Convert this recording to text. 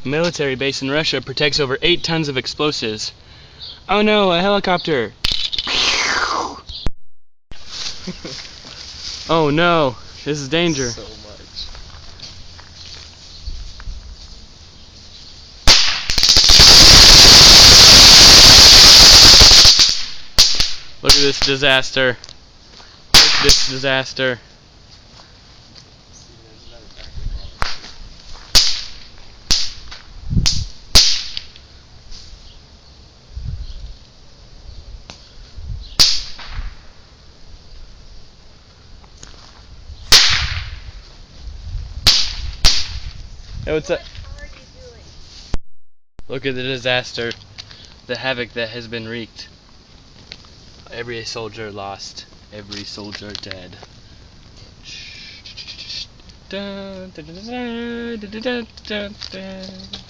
Military base in Russia protects over 8 tons of explosives. Oh no, a helicopter! Oh no, this is danger. So much. Look at this disaster. Look at this disaster. Hey, what's up? What are you doing? Look at the disaster. The havoc that has been wreaked. Every soldier lost. Every soldier dead. Dun, dun, dun, dun, dun, dun, dun, dun.